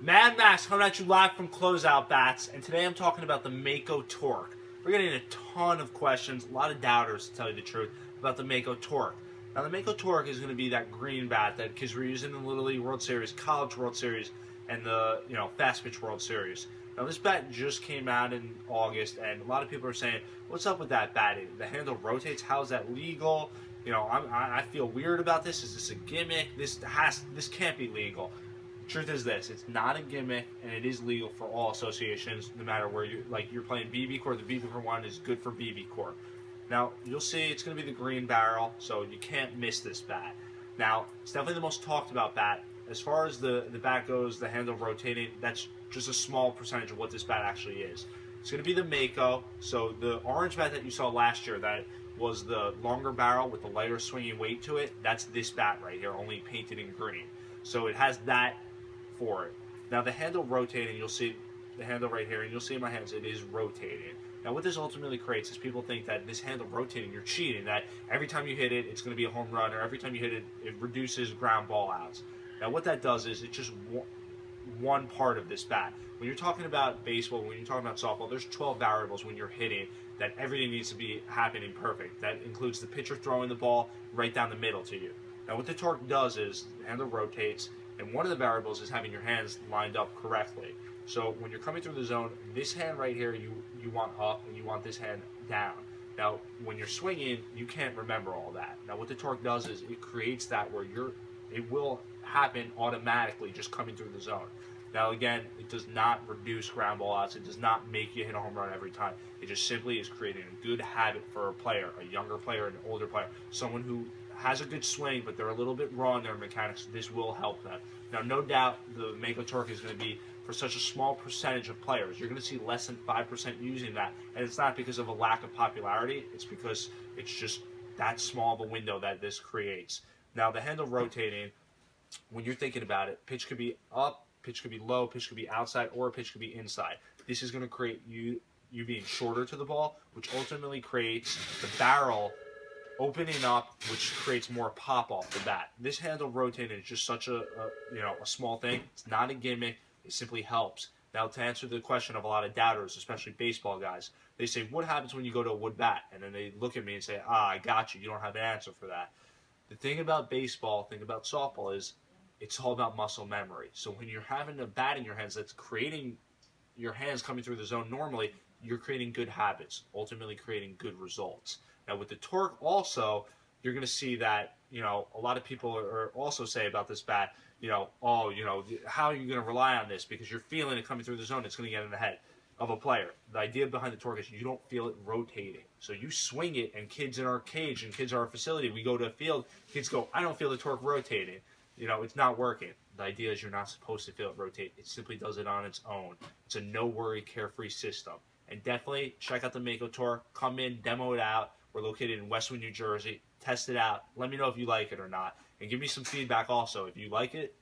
Mad Max coming at you live from Closeout Bats, and today I'm talking about the Mako Torq. We're getting a ton of questions, a lot of doubters to tell you the truth, about the Mako Torq. Now the Mako Torq is going to be that green bat that kids were using in the Little League World Series, College World Series, and the Fast Pitch World Series. Now this bat just came out in August, and a lot of people are saying, "What's up with that bat? The handle rotates. How is that legal? I feel weird about this. Is this a gimmick? This can't be legal." Truth is this: it's not a gimmick, and it is legal for all associations, no matter where you're playing BB Corps. The BB Corps one is good for BB Corps. Now you'll see it's going to be the green barrel, so you can't miss this bat. Now it's definitely the most talked about bat. As far as the bat goes, the handle rotating, that's just a small percentage of what this bat actually is. It's going to be the Mako. So the orange bat that you saw last year, that was the longer barrel with the lighter swinging weight to it. That's this bat right here, only painted in green. So it has that for it. Now the handle rotating, you'll see the handle right here, and you'll see in my hands it is rotating. Now what this ultimately creates is people think that this handle rotating, you're cheating, that every time you hit it, it's going to be a home run, or every time you hit it, it reduces ground ball outs. Now what that does is it's just one part of this bat. When you're talking about baseball, when you're talking about softball, there's 12 variables when you're hitting that everything needs to be happening perfect. That includes the pitcher throwing the ball right down the middle to you. Now what the Torq does is the handle rotates, and one of the variables is having your hands lined up correctly. So when you're coming through the zone, this hand right here you want up, and you want this hand down. Now when you're swinging, you can't remember all that. Now what the Torq does is it creates that where it will happen automatically just coming through the zone. Now again, it does not reduce ground ball outs. It does not make you hit a home run every time. It just simply is creating a good habit for a player, a younger player, an older player, someone who has a good swing, but they're a little bit raw in their mechanics. This will help them. Now, no doubt, the Mako Torq is going to be for such a small percentage of players. You're going to see less than 5% using that, and it's not because of a lack of popularity. It's because it's just that small of a window that this creates. Now, the handle rotating, when you're thinking about it, pitch could be up, pitch could be low, pitch could be outside, or a pitch could be inside. This is going to create you being shorter to the ball, which ultimately creates the barrel opening up, which creates more pop off the bat. This handle rotating is just such a small thing. It's not a gimmick. It simply helps. Now, to answer the question of a lot of doubters, especially baseball guys, they say, "What happens when you go to a wood bat?" And then they look at me and say, "I got you. You don't have an answer for that." The thing about baseball, thing about softball is it's all about muscle memory. So when you're having a bat in your hands that's creating your hands coming through the zone normally, you're creating good habits, ultimately creating good results. Now with the Torq also, you're going to see that, a lot of people are also say about this bat, how are you going to rely on this? Because you're feeling it coming through the zone, it's going to get in the head of a player. The idea behind the Torq is you don't feel it rotating. So you swing it, and kids in our cage and kids in our facility, we go to a field, kids go, "I don't feel the Torq rotating." It's not working. The idea is you're not supposed to feel it rotate. It simply does it on its own. It's a no-worry, carefree system. And definitely check out the Mako Torq. Come in, demo it out. We're located in Westwood, New Jersey. Test it out. Let me know if you like it or not. And give me some feedback also. If you like it,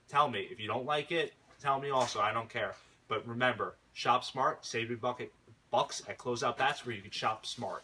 tell me. If you don't like it, tell me also. I don't care. But remember, shop smart, save your bucks at Closeout Bats, where you can shop smart.